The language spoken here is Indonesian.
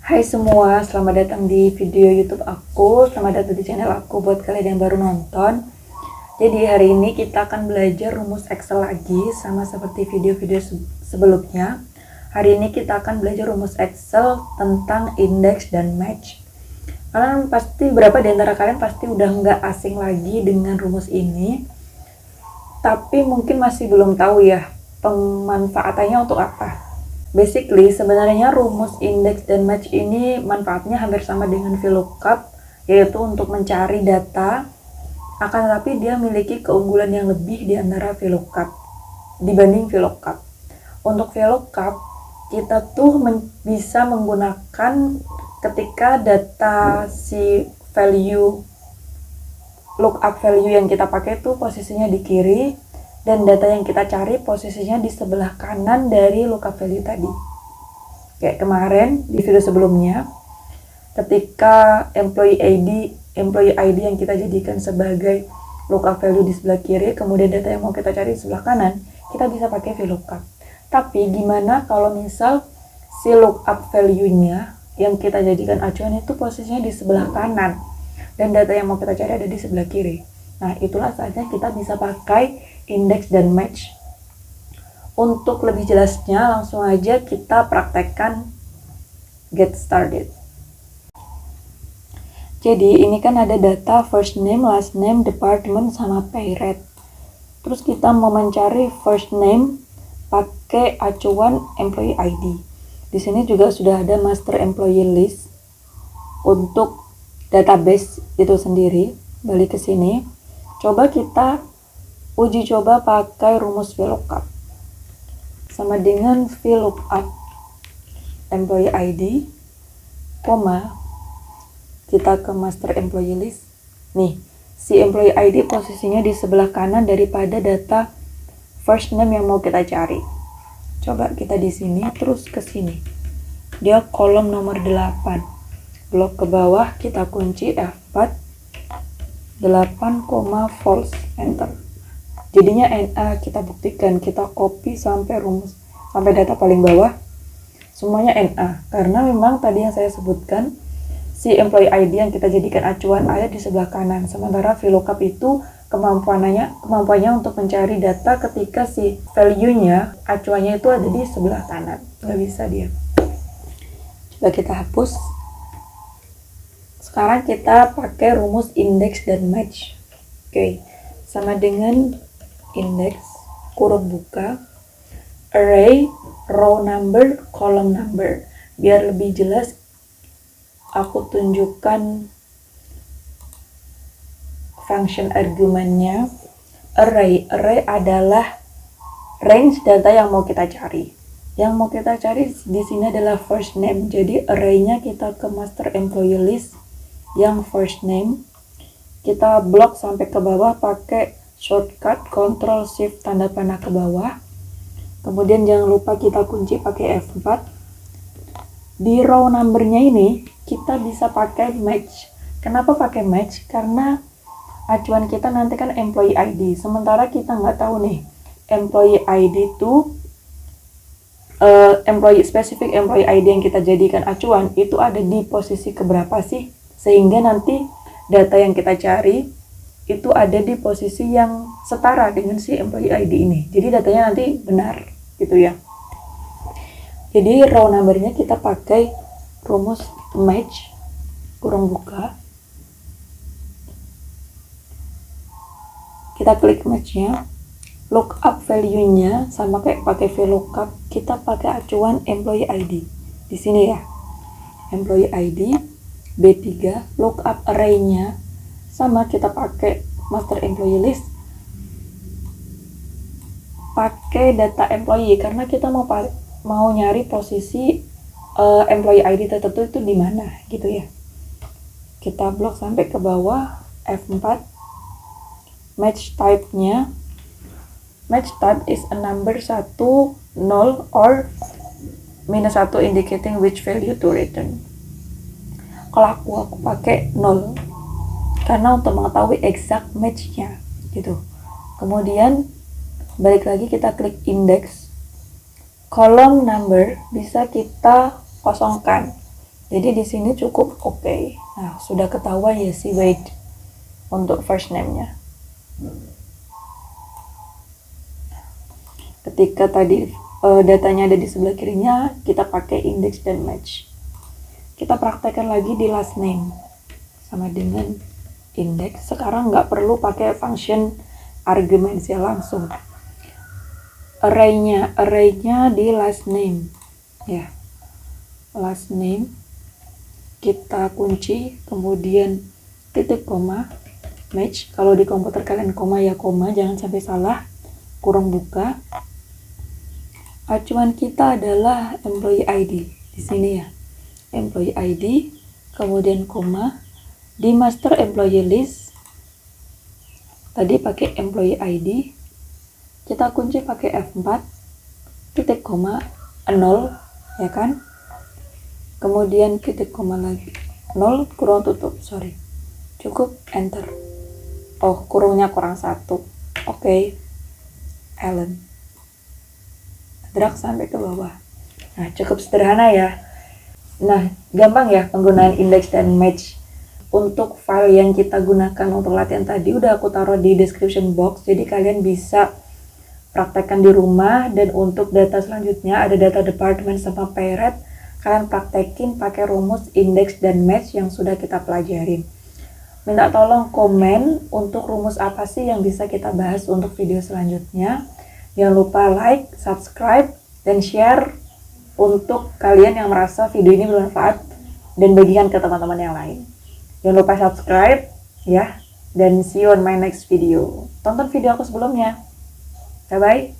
Hai semua, selamat datang di video YouTube aku. Selamat datang di channel aku buat kalian yang baru nonton. Jadi hari ini kita akan belajar rumus Excel lagi, sama seperti video-video sebelumnya. Hari ini kita akan belajar rumus Excel tentang index dan match. Kalian pasti, beberapa di antara kalian pasti udah nggak asing lagi dengan rumus ini, tapi mungkin masih belum tahu ya pemanfaatannya untuk apa. Basically, sebenarnya rumus index dan match ini manfaatnya hampir sama dengan VLOOKUP, yaitu untuk mencari data, akan tetapi dia memiliki keunggulan yang lebih di antara VLOOKUP dibanding VLOOKUP. Untuk VLOOKUP, kita tuh bisa menggunakan ketika data si value lookup value yang kita pakai tuh posisinya di kiri, dan data yang kita cari posisinya di sebelah kanan dari lookup value tadi. Kayak kemarin di video sebelumnya, ketika employee ID yang kita jadikan sebagai lookup value di sebelah kiri, kemudian data yang mau kita cari di sebelah kanan, kita bisa pakai VLOOKUP. Tapi gimana kalau misal si lookup value-nya yang kita jadikan acuan itu posisinya di sebelah kanan, dan data yang mau kita cari ada di sebelah kiri? Nah, itulah saatnya kita bisa pakai index dan match. Untuk lebih jelasnya, langsung aja kita praktekkan get started. Jadi, ini kan ada data first name, last name, department, sama pay rate. Terus kita mau mencari first name pakai acuan employee ID. Di sini juga sudah ada master employee list untuk database itu sendiri. Balik ke sini. Coba kita uji coba pakai rumus VLOOKUP. Sama dengan VLOOKUP employee ID, kita ke master employee list. Nih, si employee ID posisinya di sebelah kanan daripada data first name yang mau kita cari. Coba kita di sini, terus ke sini. Dia kolom nomor 8. Blok ke bawah, kita kunci F4. 8, false, enter. Jadinya NA kita buktikan, kita copy sampai data paling bawah, semuanya NA, karena memang tadi yang saya sebutkan, si employee ID yang kita jadikan acuan ada di sebelah kanan, sementara VLOOKUP itu kemampuannya untuk mencari data ketika si value-nya, acuannya itu ada di sebelah kanan, nggak bisa dia. Coba kita hapus. Sekarang kita pakai rumus index dan match. Oke, sama dengan index, kurung buka, array, row number, column number. Biar lebih jelas, aku tunjukkan function argumennya. Array adalah range data yang mau kita cari. Yang mau kita cari di sini adalah first name. Jadi array-nya kita ke master employee list yang first name, kita blok sampai ke bawah pakai shortcut Ctrl Shift tanda panah ke bawah. Kemudian jangan lupa kita kunci pakai F4. Di row numbernya ini kita bisa pakai match. Kenapa pakai match? Karena acuan kita nanti kan employee ID, sementara kita nggak tahu nih employee ID itu spesifik employee ID yang kita jadikan acuan itu ada di posisi keberapa sih, sehingga nanti data yang kita cari itu ada di posisi yang setara dengan si employee ID ini. Jadi datanya nanti benar gitu ya. Jadi row numbernya kita pakai rumus match, kurung buka. Kita klik match-nya. Lookup value-nya sama kayak pakai VLOOKUP, kita pakai acuan employee ID. Di sini ya. Employee ID B3, lookup array-nya sama kita pakai master employee list, pakai data employee karena kita mau nyari posisi employee ID tertentu itu di mana gitu ya. Kita blok sampai ke bawah, F4. Match type-nya, match type is a number 1, 0 or -1 indicating which value to return. Kalau aku pakai 0 karena untuk mengetahui exact match-nya gitu. Kemudian balik lagi kita klik index, kolom number bisa kita kosongkan. Jadi di sini cukup oke. Nah, sudah ketahuan ya si Wade untuk first name-nya. Ketika tadi datanya ada di sebelah kirinya, kita pakai index dan match. Kita praktekkan lagi di last name sama dengan index. Sekarang nggak perlu pakai function argument ya, langsung arraynya di last name ya. Last name kita kunci, kemudian titik koma, match. Kalau di komputer kalian koma ya koma, jangan sampai salah, kurung buka. Acuan kita adalah employee ID di sini ya, employee ID, kemudian koma. Di master employee list tadi pakai employee ID, kita kunci pakai F4, titik koma, 0 ya kan, kemudian titik koma lagi, 0 kurung tutup, cukup enter. Oh, kurungnya kurang 1. Oke. Ellen, drag sampai ke bawah. Nah, cukup sederhana ya. Nah, gampang ya penggunaan index dan match. Untuk file yang kita gunakan untuk latihan tadi udah aku taruh di description box, jadi kalian bisa praktekkan di rumah. Dan untuk data selanjutnya ada data department sama pay-rate, kalian praktekin pakai rumus index dan match yang sudah kita pelajarin. Minta tolong komen untuk rumus apa sih yang bisa kita bahas untuk video selanjutnya. Jangan lupa like, subscribe, dan share untuk kalian yang merasa video ini bermanfaat dan bagikan ke teman-teman yang lain. Jangan lupa subscribe ya, dan see you on my next video. Tonton video aku sebelumnya. Bye-bye.